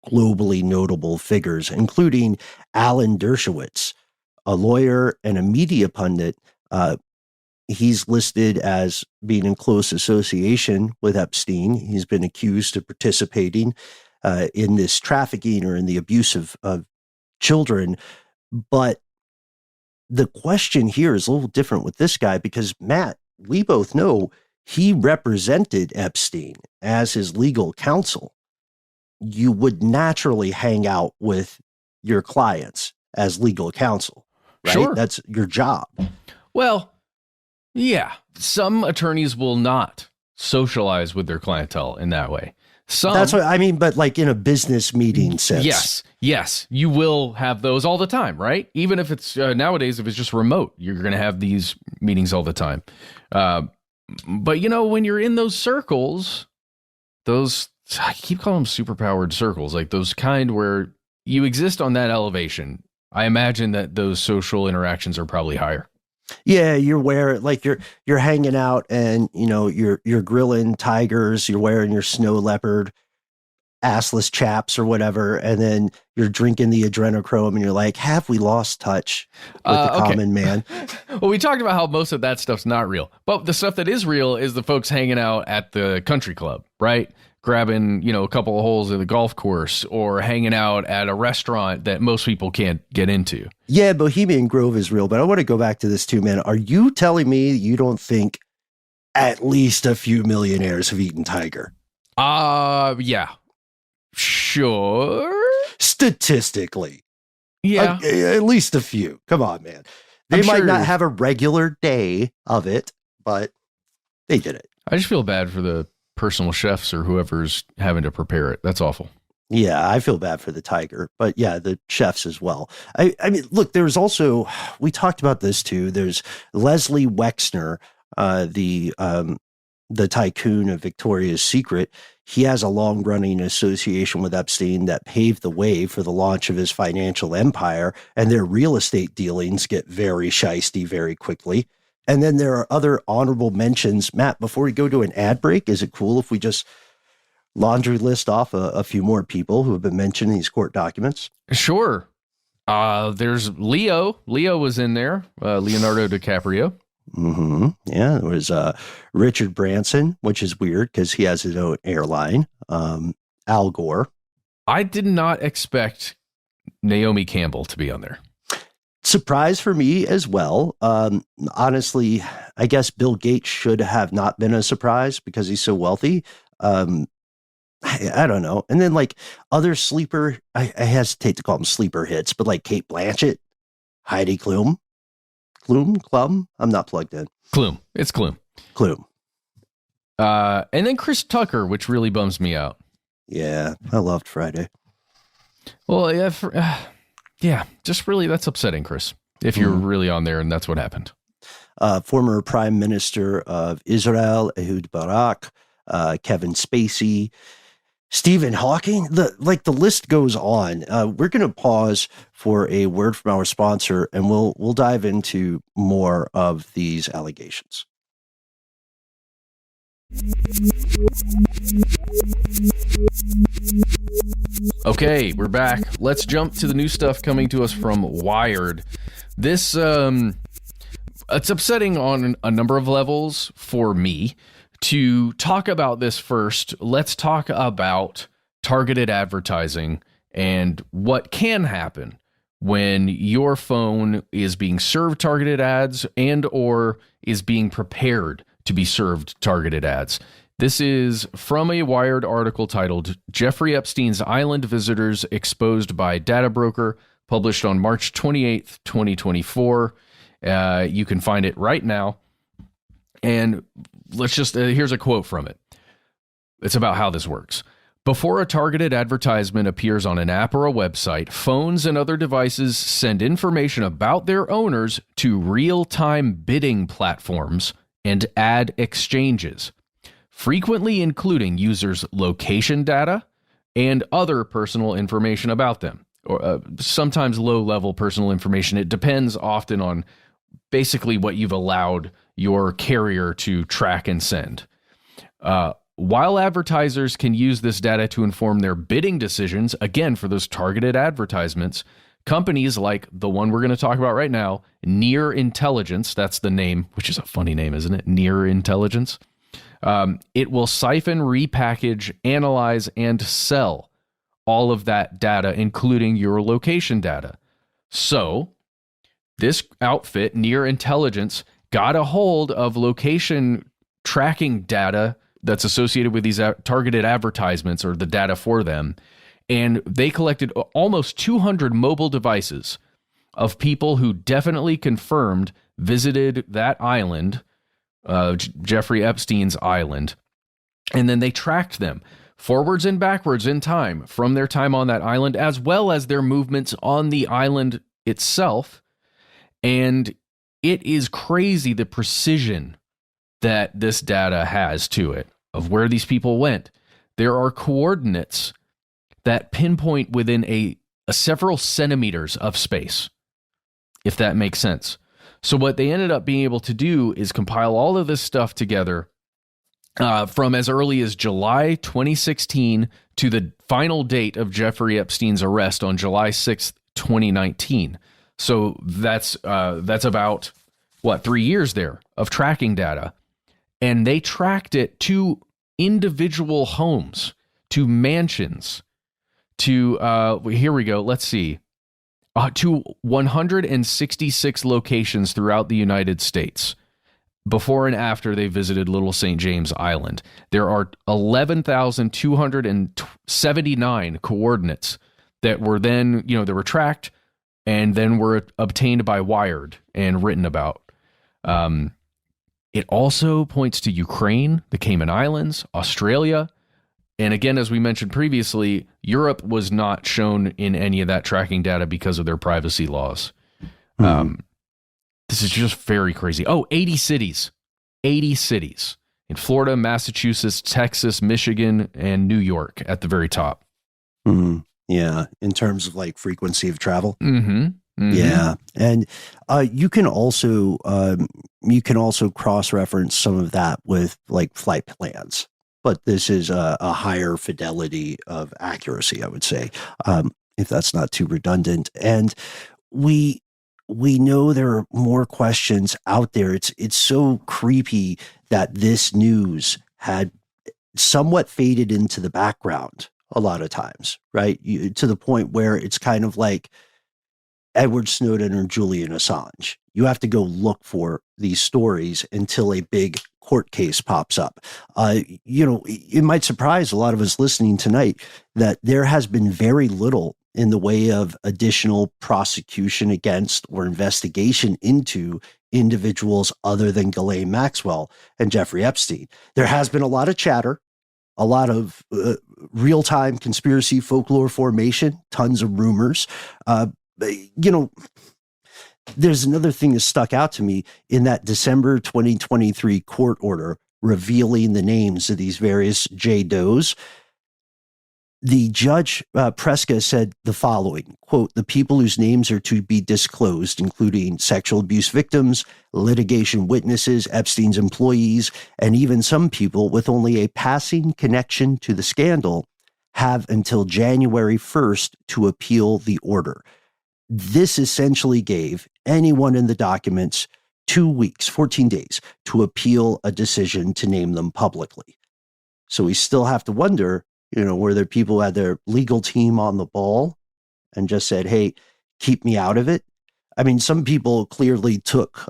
globally notable figures, including Alan Dershowitz, a lawyer and a media pundit. He's listed as being in close association with Epstein. He's been accused of participating in this trafficking or in the abuse of children. But the question here is a little different with this guy because, Matt, we both know he represented Epstein as his legal counsel. You would naturally hang out with your clients as legal counsel, right? Sure. That's your job. Well, yeah, some attorneys will not socialize with their clientele in that way. That's what I mean, but like in a business meeting sense. Yes, you will have those all the time, right? Even if it's nowadays, if it's just remote, you're going to have these meetings all the time. But when you're in those circles, I keep calling them superpowered circles, like those kind where you exist on that elevation. I imagine that those social interactions are probably higher. Yeah, you're hanging out and you're grilling tigers, you're wearing your snow leopard assless chaps or whatever, and then you're drinking the adrenochrome and you're like, have we lost touch with the common man? Well, we talked about how most of that stuff's not real, but the stuff that is real is the folks hanging out at the country club, right? Grabbing, a couple of holes at the golf course or hanging out at a restaurant that most people can't get into. Yeah, Bohemian Grove is real, but I want to go back to this too, man. Are you telling me you don't think at least a few millionaires have eaten tiger? Yeah. Sure. Statistically. Yeah. At least a few. Come on, man. They might not have a regular day of it, but they did it. I just feel bad for the personal chefs or whoever's having to prepare it. That's awful. Yeah, I feel bad for the tiger, but yeah, the chefs as well. I mean, look, there's also, we talked about this too. There's Leslie Wexner, the tycoon of Victoria's Secret. He has a long-running association with Epstein that paved the way for the launch of his financial empire, and their real estate dealings get very shisty very quickly. And then there are other honorable mentions. Matt, before we go to an ad break, is it cool if we just laundry list off a few more people who have been mentioned in these court documents? Sure. There's Leo. Leo was in there. Leonardo DiCaprio. Yeah, there was Richard Branson, which is weird because he has his own airline. Al Gore. I did not expect Naomi Campbell to be on there. Surprise for me as well. Honestly, I guess Bill Gates should have not been a surprise because he's so wealthy. I don't know. And then like other sleeper, I hesitate to call them sleeper hits, but like Kate Blanchett, Heidi Klum. I'm not plugged in. Klum. It's Klum. And then Chris Tucker, which really bums me out. Yeah, I loved Friday. Well, yeah, just really, that's upsetting, Chris, if you're really on there and that's what happened. Former Prime Minister of Israel, Ehud Barak, Kevin Spacey, Stephen Hawking, the list goes on. We're going to pause for a word from our sponsor, and we'll dive into more of these allegations. Okay, we're back. Let's jump to the new stuff coming to us from Wired. This, it's upsetting on a number of levels for me. To talk about this first, let's talk about targeted advertising and what can happen when your phone is being served targeted ads and or is being prepared to be served targeted ads. This is from a Wired article titled Jeffrey Epstein's Island Visitors Exposed by Data Broker, published on March 28th, 2024. You can find it right now. And let's just, here's a quote from it. It's about how this works. Before a targeted advertisement appears on an app or a website, phones and other devices send information about their owners to real-time bidding platforms and ad exchanges, frequently including users' location data and other personal information about them, or sometimes low-level personal information. It depends often on basically what you've allowed your carrier to track and send. While advertisers can use this data to inform their bidding decisions, again, for those targeted advertisements, companies like the one we're going to talk about right now, Near Intelligence, that's the name, which is a funny name, isn't it? Near Intelligence. It will siphon, repackage, analyze, and sell all of that data, including your location data. So this outfit, Near Intelligence, got a hold of location tracking data that's associated with these targeted advertisements, or the data for them, and they collected almost 200 mobile devices of people who definitely confirmed visited that island, Jeffrey Epstein's island, and then they tracked them forwards and backwards in time from their time on that island, as well as their movements on the island itself. And it is crazy the precision that this data has to it of where these people went. There are coordinates that pinpoint within a several centimeters of space, if that makes sense. So what they ended up being able to do is compile all of this stuff together from as early as July 2016 to the final date of Jeffrey Epstein's arrest on July 6th, 2019. So that's about, 3 years there of tracking data. And they tracked it to individual homes, to mansions, to, here we go, let's see, to 166 locations throughout the United States before and after they visited Little St. James Island. There are 11,279 coordinates that were then, they were tracked and then were obtained by Wired and written about. It also points to Ukraine, the Cayman Islands, Australia, and again, as we mentioned previously, Europe was not shown in any of that tracking data because of their privacy laws. This is just very crazy. 80 cities. 80 cities in Florida, Massachusetts, Texas, Michigan, and New York at the very top. Yeah, in terms of like frequency of travel. Yeah, and you can also cross-reference some of that with like flight plans, but this is a higher fidelity of accuracy, I would say, if that's not too redundant. And we we know there are more questions out there. It's so creepy that this news had somewhat faded into the background a lot of times, right? To the point where it's kind of like Edward Snowden or Julian Assange. You have to go look for these stories until a big court case pops up. It might surprise a lot of us listening tonight that there has been very little in the way of additional prosecution against or investigation into individuals other than Ghislaine Maxwell and Jeffrey Epstein. There has been a lot of chatter, a lot of real-time conspiracy folklore formation, tons of rumors. There's another thing that stuck out to me in that December 2023 court order revealing the names of these various J. Does. The judge, Preska, said the following, quote, "The people whose names are to be disclosed, including sexual abuse victims, litigation witnesses, Epstein's employees, and even some people with only a passing connection to the scandal, have until January 1st to appeal the order." This essentially gave anyone in the documents 2 weeks, 14 days, to appeal a decision to name them publicly. So we still have to wonder, were there people who had their legal team on the ball and just said, hey, keep me out of it? I mean, some people clearly took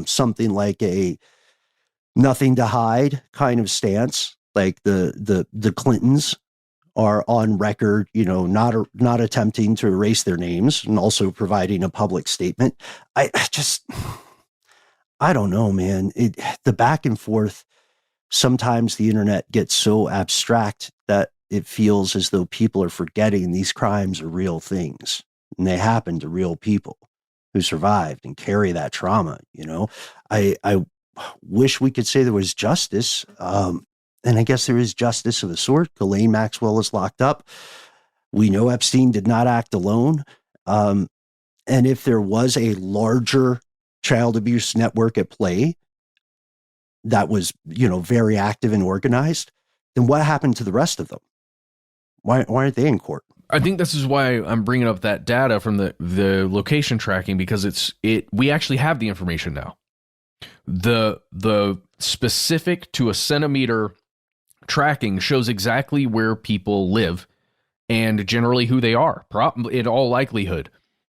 something like a nothing to hide kind of stance, like the Clintons are on record, not attempting to erase their names and also providing a public statement. I don't know, man. The back and forth, sometimes the internet gets so abstract that it feels as though people are forgetting these crimes are real things and they happen to real people who survived and carry that trauma. I wish we could say there was justice. And I guess there is justice of a sort. Ghislaine Maxwell is locked up. We know Epstein did not act alone. And if there was a larger child abuse network at play that was, very active and organized, then what happened to the rest of them? Why aren't they in court? I think this is why I'm bringing up that data from the location tracking, because we actually have the information now. The specific to a centimeter tracking shows exactly where people live and generally who they are, in all likelihood,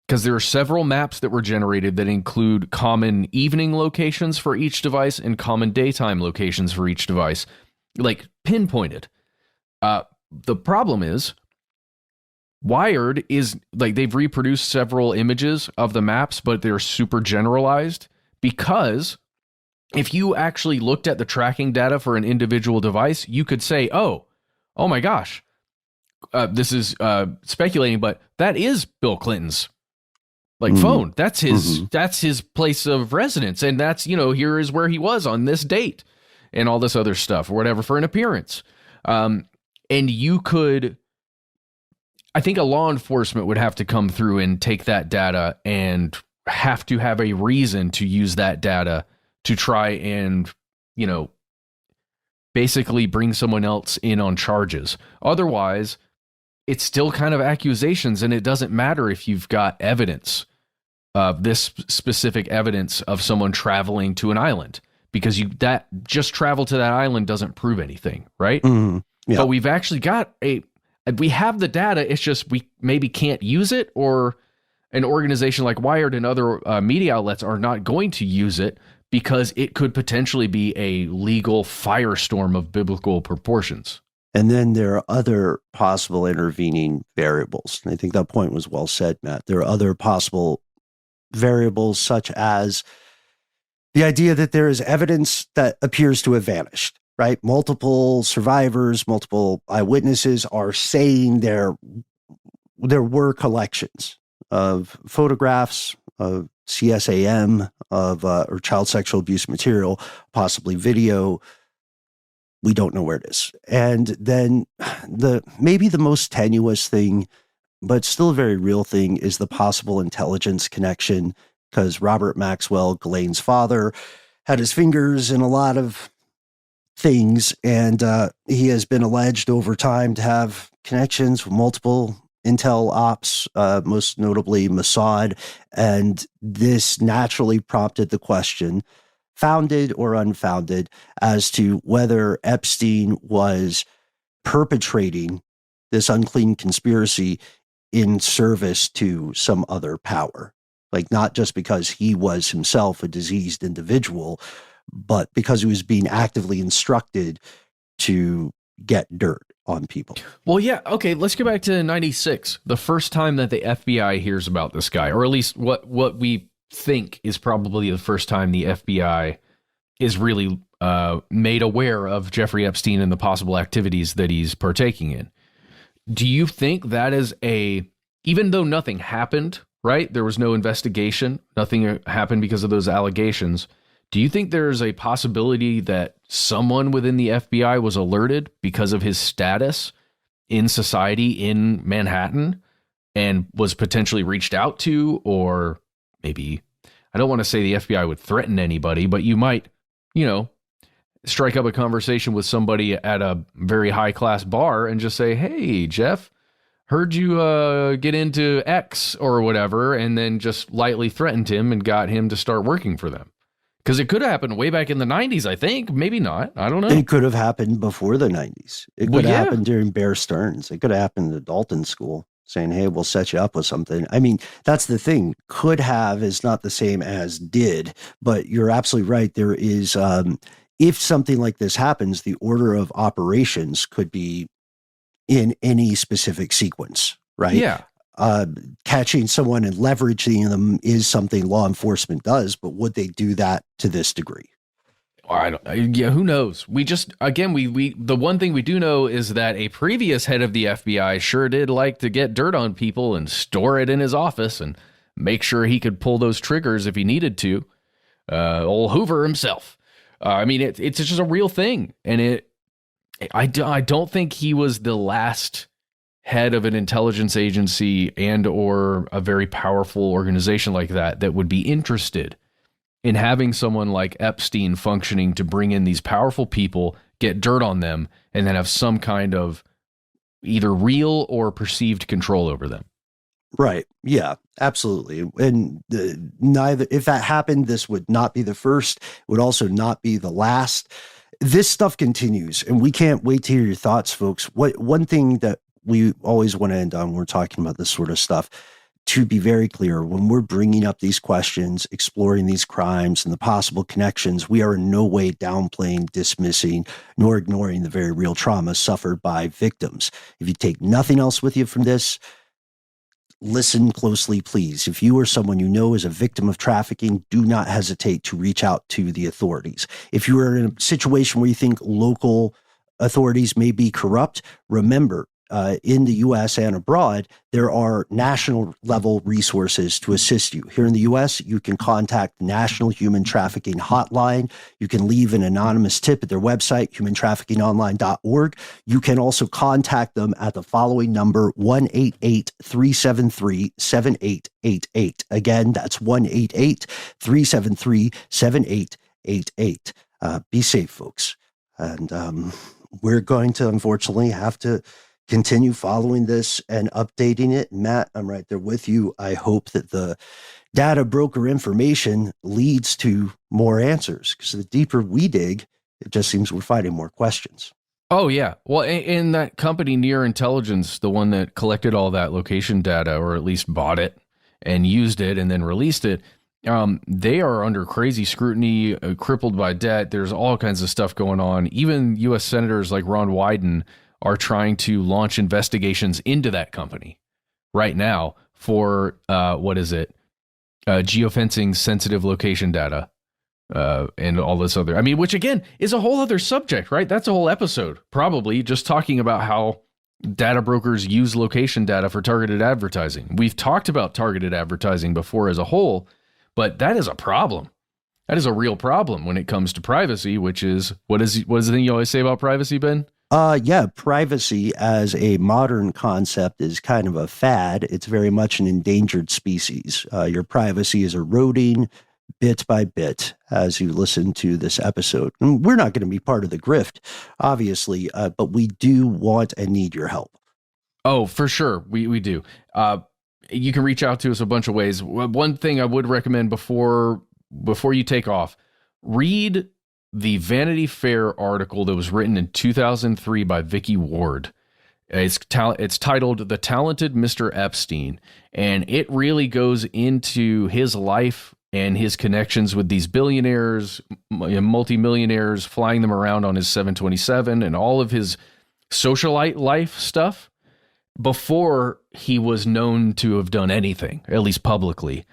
because there are several maps that were generated that include common evening locations for each device and common daytime locations for each device, like pinpointed. The problem is Wired is like, they've reproduced several images of the maps, but they're super generalized, because if you actually looked at the tracking data for an individual device, you could say, oh my gosh, this is speculating, but that is Bill Clinton's phone. That's his place of residence. And that's, here is where he was on this date and all this other stuff or whatever for an appearance. And you could, I think a law enforcement would have to come through and take that data and have to have a reason to use that data to try and, basically bring someone else in on charges. Otherwise, it's still kind of accusations, and it doesn't matter if you've got evidence of this specific evidence of someone traveling to an island, because that just travel to that island doesn't prove anything, right? Mm-hmm. Yeah. But we've actually got we have the data. It's just we maybe can't use it, or an organization like Wired and other media outlets are not going to use it because it could potentially be a legal firestorm of biblical proportions. And then there are other possible intervening variables. And I think that point was well said, Matt. There are other possible variables, such as the idea that there is evidence that appears to have vanished, right? Multiple survivors, multiple eyewitnesses are saying there were collections of photographs of CSAM, or child sexual abuse material, possibly video. We don't know where it is. And then maybe the most tenuous thing, but still a very real thing, is the possible intelligence connection, because Robert Maxwell, Ghislaine's father, had his fingers in a lot of things, and he has been alleged over time to have connections with multiple intel ops, most notably Mossad. And this naturally prompted the question, founded or unfounded, as to whether Epstein was perpetrating this unclean conspiracy in service to some other power. Like, not just because he was himself a diseased individual, but because he was being actively instructed to get dirt on people. Well, yeah. Okay, let's go back to 96. The first time that the FBI hears about this guy, or at least what we think is probably the first time the FBI is really made aware of Jeffrey Epstein and the possible activities that he's partaking in. Do you think that is even though nothing happened, right? There was no investigation, nothing happened because of those allegations. Do you think there's a possibility that someone within the FBI was alerted because of his status in society in Manhattan and was potentially reached out to? Or maybe, I don't want to say the FBI would threaten anybody, but you might, strike up a conversation with somebody at a very high class bar and just say, "Hey, Jeff, heard you get into X or whatever," and then just lightly threatened him and got him to start working for them. Because it could have happened way back in the 90s, I think. Maybe not. I don't know. It could have happened before the 90s. It could have happened during Bear Stearns. It could have happened at Dalton School, saying, "Hey, we'll set you up with something." I mean, that's the thing. Could have is not the same as did, but you're absolutely right. There is, if something like this happens, the order of operations could be in any specific sequence, right? Yeah. Catching someone and leveraging them is something law enforcement does, but would they do that to this degree? Yeah, who knows? We just, again, we the one thing we do know is that a previous head of the FBI sure did like to get dirt on people and store it in his office and make sure he could pull those triggers if he needed to. Old Hoover himself. I mean, it's just a real thing. And I don't think he was the last head of an intelligence agency and or a very powerful organization like that would be interested in having someone like Epstein functioning to bring in these powerful people, get dirt on them, and then have some kind of either real or perceived control over them. Right. Yeah, absolutely. And neither, if that happened, this would not be the first, would also not be the last. This stuff continues, and we can't wait to hear your thoughts, folks. One thing that we always want to end on when we're talking about this sort of stuff, to be very clear, when we're bringing up these questions, exploring these crimes and the possible connections, we are in no way downplaying, dismissing, nor ignoring the very real trauma suffered by victims. If you take nothing else with you from this, listen closely, please. If you or someone you know is a victim of trafficking, do not hesitate to reach out to the authorities. If you are in a situation where you think local authorities may be corrupt, remember, in the U.S. and abroad, there are national level resources to assist you. Here in the U.S., you can contact the National Human Trafficking Hotline. You can leave an anonymous tip at their website, humantraffickingonline.org. You can also contact them at the following number, 1-888-373-7888. Again, that's 1-888-373-7888. Be safe, folks. And we're going to, unfortunately, have to continue following this and updating it. Matt, I'm right there with you. I hope that the data broker information leads to more answers, because the deeper we dig, it just seems we're finding more questions. Oh, yeah. Well, in that company, Near Intelligence, the one that collected all that location data, or at least bought it and used it and then released it, they are under crazy scrutiny, crippled by debt. There's all kinds of stuff going on. Even U.S. senators like Ron Wyden are trying to launch investigations into that company right now for, geofencing sensitive location data and all this other, which again is a whole other subject, right? That's a whole episode, probably just talking about how data brokers use location data for targeted advertising. We've talked about targeted advertising before as a whole, but that is a problem. That is a real problem when it comes to privacy, which is, what is the thing you always say about privacy, Ben? Privacy as a modern concept is kind of a fad. It's very much an endangered species. Your privacy is eroding bit by bit as you listen to this episode. And we're not going to be part of the grift, obviously, but we do want and need your help. Oh, for sure. We do. You can reach out to us a bunch of ways. One thing I would recommend before you take off, read the Vanity Fair article that was written in 2003 by Vicky Ward. It's titled "The Talented Mr. Epstein," and it really goes into his life and his connections with these billionaires, multimillionaires, flying them around on his 727 and all of his socialite life stuff before he was known to have done anything, at least publicly.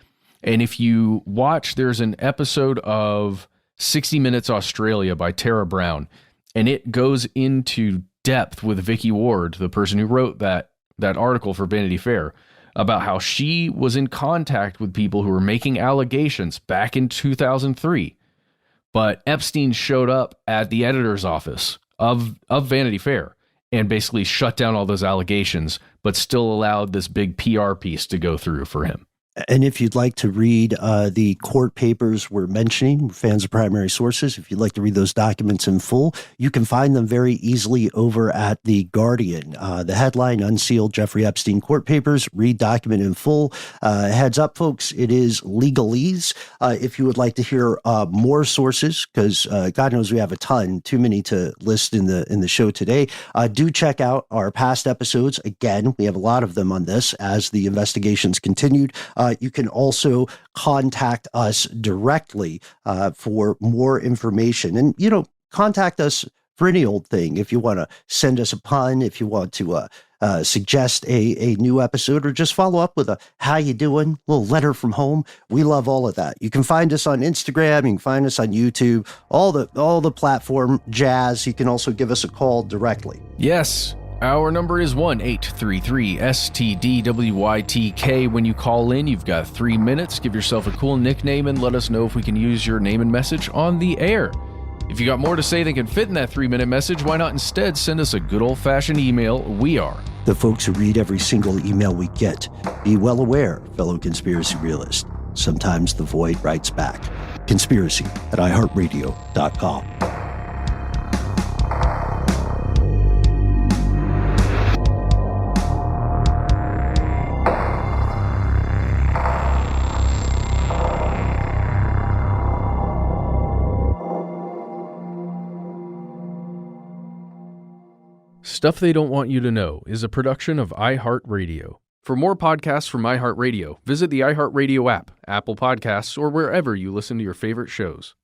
And if you watch, there's an episode of 60 Minutes Australia by Tara Brown, and it goes into depth with Vicky Ward, the person who wrote that article for Vanity Fair, about how she was in contact with people who were making allegations back in 2003. But Epstein showed up at the editor's office of Vanity Fair and basically shut down all those allegations, but still allowed this big PR piece to go through for him. And if you'd like to read the court papers we're mentioning, fans of primary sources, if you'd like to read those documents in full, you can find them very easily over at The Guardian. The headline, Unsealed Jeffrey Epstein Court Papers, read document in full. Heads up, folks, it is legalese. If you would like to hear more sources, because God knows we have a ton, too many to list in the show today, do check out our past episodes. Again, we have a lot of them on this as the investigations continued. You can also contact us directly for more information. And, contact us for any old thing. If you want to send us a pun, if you want to suggest a new episode, or just follow up with a how you doing, little letter from home. We love all of that. You can find us on Instagram. You can find us on YouTube, all the platform jazz. You can also give us a call directly. Yes. Our number is 1-833-STDWYTK. When you call in, you've got 3 minutes. Give yourself a cool nickname and let us know if we can use your name and message on the air. If you got more to say than can fit in that 3-minute message, why not instead send us a good old-fashioned email? We are the folks who read every single email we get. Be well aware, fellow conspiracy realist. Sometimes the void writes back. Conspiracy@iHeartRadio.com. Stuff They Don't Want You to Know is a production of iHeartRadio. For more podcasts from iHeartRadio, visit the iHeartRadio app, Apple Podcasts, or wherever you listen to your favorite shows.